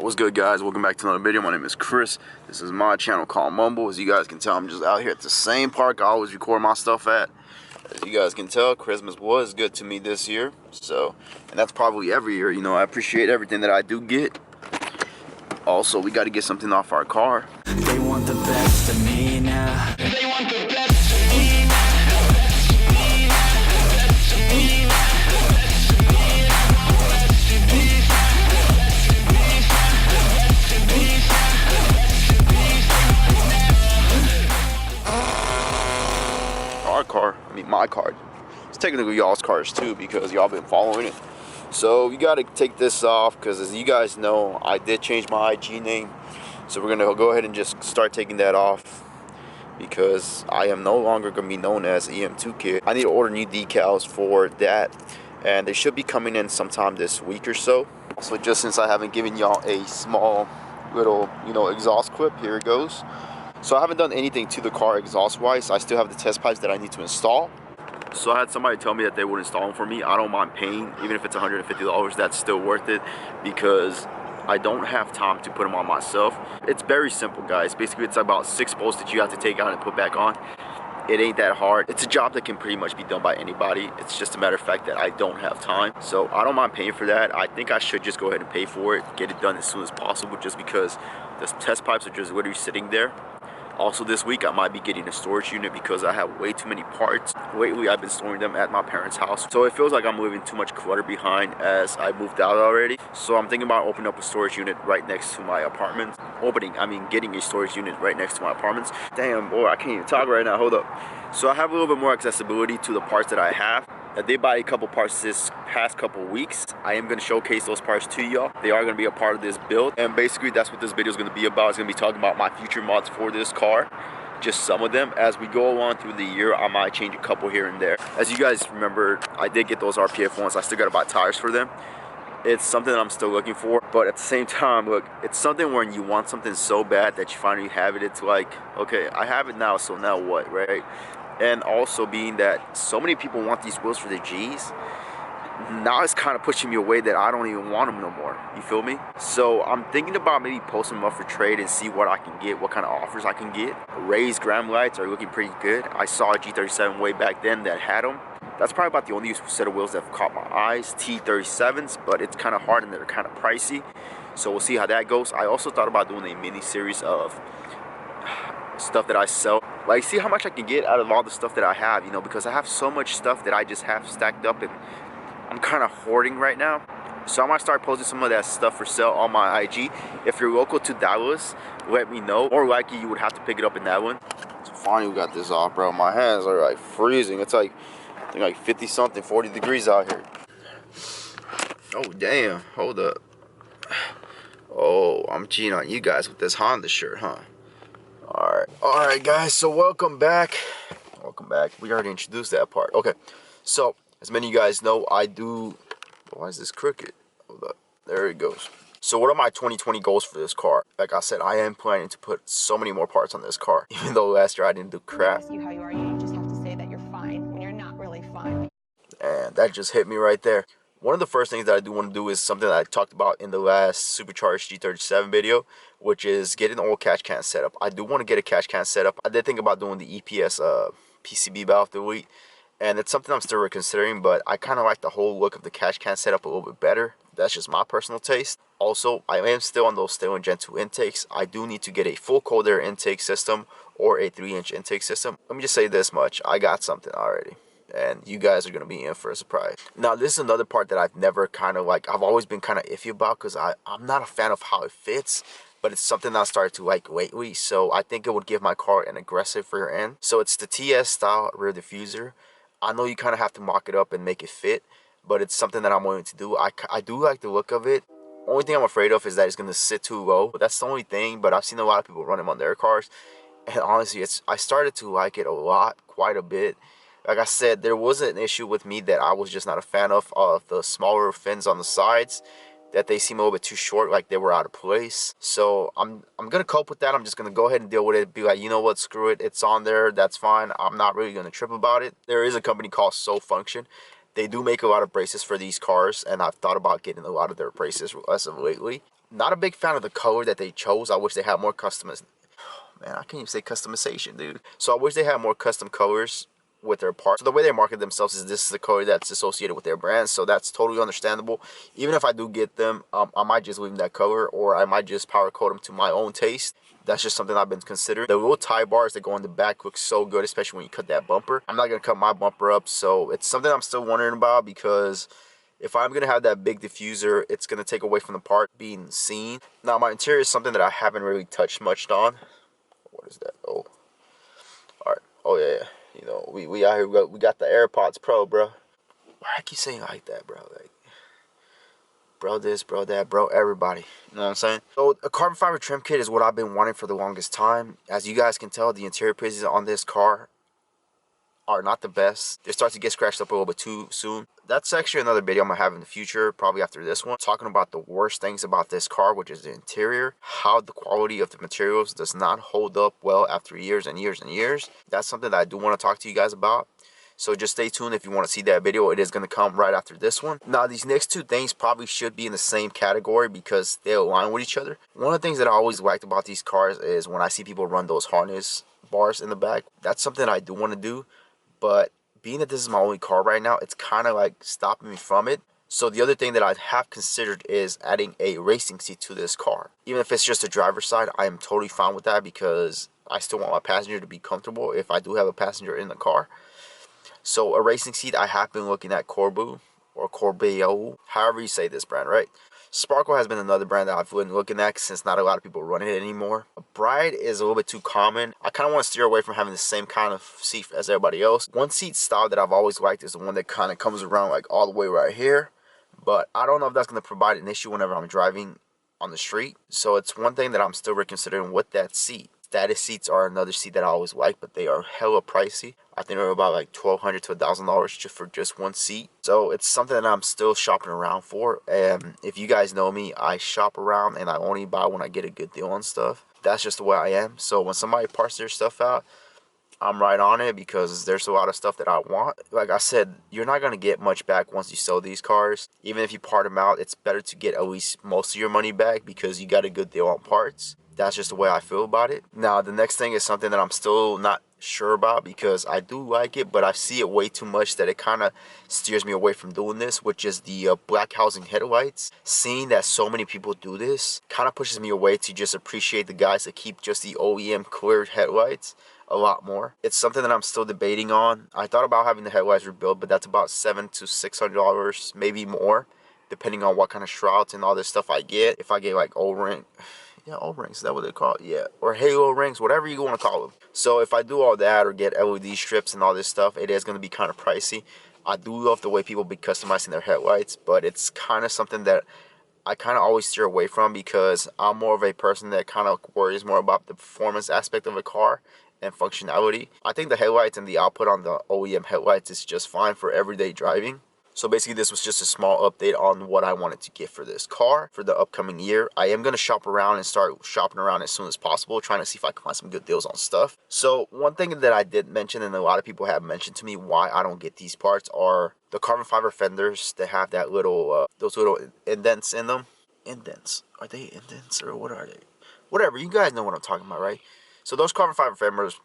What's good, guys? Welcome back to another video. My name is Chris. This is my channel called Mumble. As you guys can tell, I'm just out here at the same park I always record my stuff at. As you guys can tell, Christmas was good to me this year. So, and that's probably every year. You know, I appreciate everything that I do get. Also, we got to get something off our car. They want the best of me now. They want the best of me now. My car. It's technically y'all's cars too because y'all been following it. So you got to take this off because, as you guys know, I did change my IG name. So we're gonna go ahead and just start taking that off because I am no longer gonna be known as EM2 Kid. I need to order new decals for that, and they should be coming in sometime this week or so. So just since I haven't given y'all a small little, exhaust clip, here it goes. So I haven't done anything to the car exhaust wise. I still have the test pipes that I need to install. So I had somebody tell me that they would install them for me. I don't mind paying, even if it's $150, that's still worth it because I don't have time to put them on myself. It's very simple, guys. Basically, it's about 6 bolts that you have to take out and put back on. It ain't that hard. It's a job that can pretty much be done by anybody. It's just a matter of fact that I don't have time. So I don't mind paying for that. I think I should just go ahead and pay for it, get it done as soon as possible, just because the test pipes are just literally sitting there. Also this week I might be getting a storage unit because I have way too many parts. Lately I've been storing them at my parents' house. So it feels like I'm leaving too much clutter behind as I moved out already. So I'm thinking about opening up a storage unit right next to my apartment. Getting a storage unit right next to my apartments. Damn, boy, I can't even talk right now, hold up. So I have a little bit more accessibility to the parts that I have. I did buy a couple parts this past couple weeks. I am going to showcase those parts to y'all. They are going to be a part of this build, and basically that's what this video is going to be about. It's going to be talking about my future mods for this car, just some of them. As we go along through the year, I might change a couple here and there. As you guys remember, I did get those RPF ones. I still got to buy tires for them. It's something that I'm still looking for, but at the same time, look, it's something when you want something so bad that you finally have it. It's like, okay, I have it now, so now what, right? And also being that so many people want these wheels for the G's, now it's kind of pushing me away that I don't even want them no more. You feel me? So I'm thinking about maybe posting them up for trade and see what I can get, what kind of offers I can get. Raised gram lights are looking pretty good. I saw a G37 way back then that had them. That's probably about the only set of wheels that have caught my eyes. T37s, but it's kind of hard and they're kind of pricey. So we'll see how that goes. I also thought about doing a mini series of stuff that I sell. Like, see how much I can get out of all the stuff that I have, because I have so much stuff that I just have stacked up and I'm kind of hoarding right now. So I might start posting some of that stuff for sale on my IG. If you're local to Dallas, let me know. More likely you would have to pick it up in that one. So finally we got this off, bro. My hands are like freezing. It's like, I think like 50 something, 40 degrees out here. Oh damn, hold up. Oh, I'm cheating on you guys with this Honda shirt, huh? Alright guys, so welcome back. We already introduced that part. Okay, so as many of you guys know, I do, why is this crooked? Hold up, there it goes. So what are my 2020 goals for this car? Like I said, I am planning to put so many more parts on this car, even though last year I didn't do crap. You how you are, you just have to say that you're fine when you're not really fine. And that just hit me right there. One of the first things that I do want to do is something that I talked about in the last supercharged G37 video, which is getting an old catch can setup. I do want to get a catch can setup. I did think about doing the EPS PCB valve delete, and it's something I'm still considering, but I kind of like the whole look of the catch can setup a little bit better. That's just my personal taste. Also, I am still on those Stellan Gen 2 intakes. I do need to get a full cold air intake system or a 3-inch intake system. Let me just say this much. I got something already, and you guys are going to be in for a surprise. Now, this is another part that I've never I've always been kind of iffy about because I'm not a fan of how it fits, but it's something I started to like lately, so I think it would give my car an aggressive rear end. So it's the TS style rear diffuser. I know you kind of have to mock it up and make it fit, but it's something that I'm willing to do. I do like the look of it. Only thing I'm afraid of is that it's going to sit too low. But that's the only thing, but I've seen a lot of people run them on their cars, and honestly, I started to like it a lot, quite a bit. Like I said, there was an issue with me that I was just not a fan of the smaller fins on the sides, that they seem a little bit too short, like they were out of place. So I'm gonna cope with that. I'm just gonna go ahead and deal with it, be like, you know what, screw it, it's on there, that's fine. I'm not really gonna trip about it. There is a company called Soul Function. They do make a lot of braces for these cars, and I've thought about getting a lot of their braces as of lately. Not a big fan of the color that they chose. I wish they had more customization. Man, I can't even say customization, dude. So I wish they had more custom colors with their parts. So the way they market themselves is this is the color that's associated with their brand. So that's totally understandable. Even if I do get them, I might just leave them that color, or I might just power coat them to my own taste. That's just something I've been considering. The little tie bars that go in the back look so good, especially when you cut that bumper. I'm not gonna cut my bumper up, so it's something I'm still wondering about, because if I'm gonna have that big diffuser, it's gonna take away from the part being seen. Now my interior is something that I haven't really touched much on. What is that? Oh, all right. Oh yeah. You know, we out here. We got the AirPods Pro, bro. Why I keep saying like that, bro? Like, bro this, bro that, bro everybody. You know what I'm saying? So a carbon fiber trim kit is what I've been wanting for the longest time. As you guys can tell, the interior pieces on this car are not the best. They start to get scratched up a little bit too soon. That's actually another video I'm gonna have in the future, probably after this one, talking about the worst things about this car, which is the interior, how the quality of the materials does not hold up well after years and years and years. That's something that I do want to talk to you guys about. So just stay tuned if you want to see that video. It is going to come right after this one. Now, these next two things probably should be in the same category because they align with each other. One of the things that I always liked about these cars is when I see people run those harness bars in the back. That's something I do want to do, but being that this is my only car right now, it's kind of like stopping me from it. So the other thing that I have considered is adding a racing seat to this car. Even if it's just a driver's side, I am totally fine with that because I still want my passenger to be comfortable if I do have a passenger in the car. So a racing seat, I have been looking at Corbu or Corbeo, however you say this brand, right? Sparkle has been another brand that I've been looking at since not a lot of people run it anymore. Bride is a little bit too common. I kind of want to steer away from having the same kind of seat as everybody else. One seat style that I've always liked is the one that kind of comes around like all the way right here. But I don't know if that's going to provide an issue whenever I'm driving on the street. So it's one thing that I'm still reconsidering with that seat. Status seats are another seat that I always like, but they are hella pricey. I think they're about like $1,200 to $1,000 just for just one seat. So it's something that I'm still shopping around for. And if you guys know me, I shop around and I only buy when I get a good deal on stuff. That's just the way I am. So when somebody parts their stuff out, I'm right on it because there's a lot of stuff that I want. Like I said, you're not going to get much back once you sell these cars. Even if you part them out, it's better to get at least most of your money back because you got a good deal on parts. That's just the way I feel about it. Now, the next thing is something that I'm still not sure about because I do like it, but I see it way too much that it kind of steers me away from doing this, which is the black housing headlights. Seeing that so many people do this kind of pushes me away to just appreciate the guys that keep just the OEM cleared headlights a lot more. It's something that I'm still debating on. I thought about having the headlights rebuilt, but that's about $700 to $600, maybe more, depending on what kind of shrouds and all this stuff I get. If I get like O-ring, yeah, O-rings, is that what they call it? Yeah, or halo rings, whatever you want to call them. So if I do all that or get LED strips and all this stuff, it is going to be kind of pricey. I do love the way people be customizing their headlights, but it's kind of something that I kind of always steer away from because I'm more of a person that kind of worries more about the performance aspect of a car and functionality. I think the headlights and the output on the OEM headlights is just fine for everyday driving. So basically this was just a small update on what I wanted to get for this car for the upcoming year. I am going to shop around and start shopping around as soon as possible, trying to see if I can find some good deals on stuff. So one thing that I did mention, and a lot of people have mentioned to me why I don't get these parts, are the carbon fiber fenders that have that little, those little indents in them. Indents? Are they indents or what are they? Whatever, you guys know what I'm talking about, right? So those carbon fiber fenders,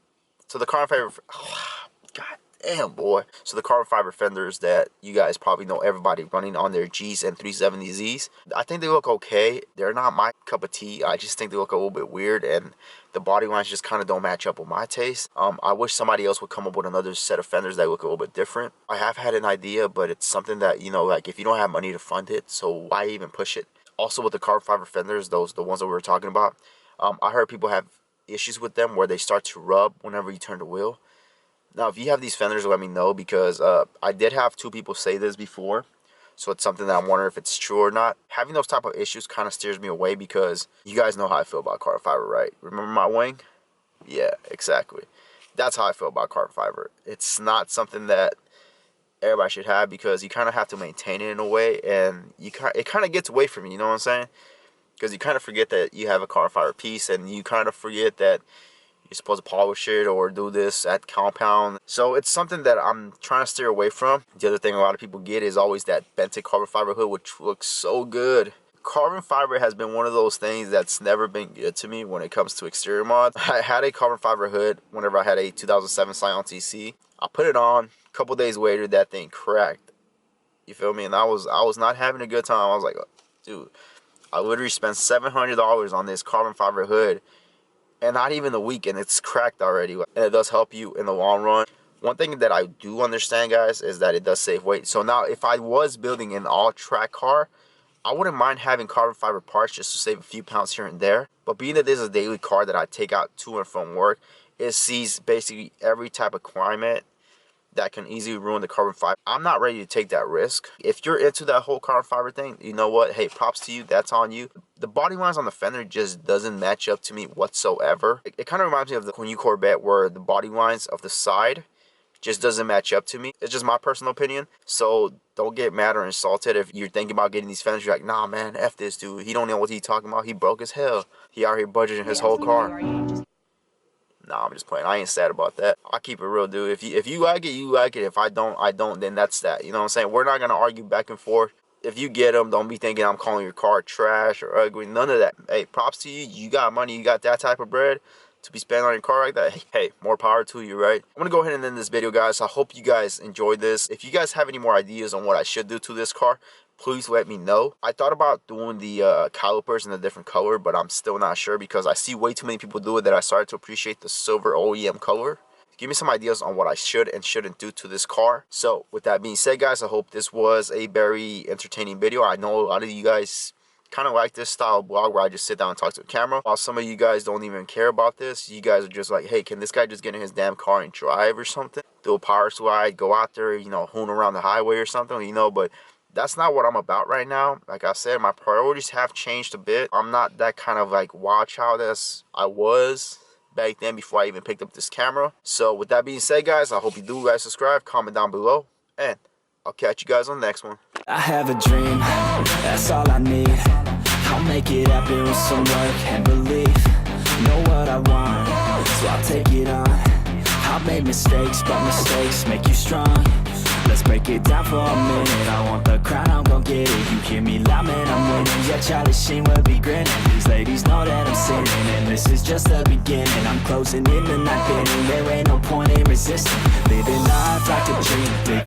so the carbon fiber, God damn, boy. So the carbon fiber fenders that you guys probably know everybody running on their Gs and 370Zs, I think they look okay. They're not my cup of tea. I just think they look a little bit weird, and the body lines just kind of don't match up with my taste. I wish somebody else would come up with another set of fenders that look a little bit different. I have had an idea, but it's something that, you know, like if you don't have money to fund it, so why even push it? Also with the carbon fiber fenders, the ones that we were talking about, I heard people have issues with them where they start to rub whenever you turn the wheel. Now, if you have these fenders, let me know because I did have two people say this before. So it's something that I'm wondering if it's true or not. Having those type of issues kind of steers me away because you guys know how I feel about carbon fiber, right? Remember my wing? Yeah, exactly. That's how I feel about carbon fiber. It's not something that everybody should have because you kind of have to maintain it in a way, and it kind of gets away from you, you know what I'm saying? Because you kind of forget that you have a carbon fiber piece, and you kind of forget that you're supposed to polish it or do this at compound. So it's something that I'm trying to steer away from. The other thing a lot of people get is always that bented carbon fiber hood, which looks so good. carbon fiber has been one of those things that's never been good to me when it comes to exterior mods. I had a carbon fiber hood whenever I had a 2007 Scion TC. I put it on, a couple days later that thing cracked. You feel me? And I was not having a good time. I was like, dude, I literally spent $700 on this carbon fiber hood, and not even a week, and it's cracked already. And it does help you in the long run. One thing that I do understand, guys, is that it does save weight. So now, if I was building an all-track car, I wouldn't mind having carbon fiber parts just to save a few pounds here and there. But being that this is a daily car that I take out to and from work, it sees basically every type of climate that can easily ruin the carbon fiber. I'm not ready to take that risk. If you're into that whole carbon fiber thing, you know what? Hey, props to you. That's on you. The body lines on the fender just doesn't match up to me whatsoever. It kind of reminds me of the Konig Corvette, where the body lines of the side just doesn't match up to me. It's just my personal opinion. So don't get mad or insulted if you're thinking about getting these fenders. You're like, nah, man, F this dude. He don't know what he's talking about. He broke as hell. He out here budgeting his whole car. Nah, I'm just playing. I ain't sad about that. I keep it real, dude. If you like it, you like it. If I don't, I don't. Then that's that. You know what I'm saying? We're not going to argue back and forth. If you get them, don't be thinking I'm calling your car trash or ugly. None of that. Hey, props to you. You got money. You got that type of bread to be spent on your car like that. Hey, more power to you, right? I'm gonna go ahead and end this video, guys. I hope you guys enjoyed this. If you guys have any more ideas on what I should do to this car, please let me know. I thought about doing the calipers in a different color, but I'm still not sure because I see way too many people do it that I started to appreciate the silver OEM color. Give me some ideas on what I should and shouldn't do to this car. So with that being said, guys, I hope this was a very entertaining video. I know a lot of you guys kind of like this style blog where I just sit down and talk to the camera. While some of you guys don't even care about this, you guys are just like, hey, can this guy just get in his damn car and drive or something? Do a power slide, go out there, you know, hoon around the highway or something, you know, but that's not what I'm about right now. Like I said, my priorities have changed a bit. I'm not that kind of like wild child as I was back then before I even picked up this camera. So with that being said, guys, I hope you do guys subscribe, comment down below, and I'll catch you guys on the next one. I have a dream, that's all I need. I'll make it happen with some work and belief. Know what I want, so I'll take it on. I've made mistakes, but mistakes make you strong. Let's break it down for a minute. I want the crown, I'm gon' get it. You hear me loud, man, I'm winning. Yeah, Charlie Sheen will be grinning. These ladies know that I'm sinning, and this is just the beginning. I'm closing in the ninth inning. There ain't no point in resisting. Living life like a dream.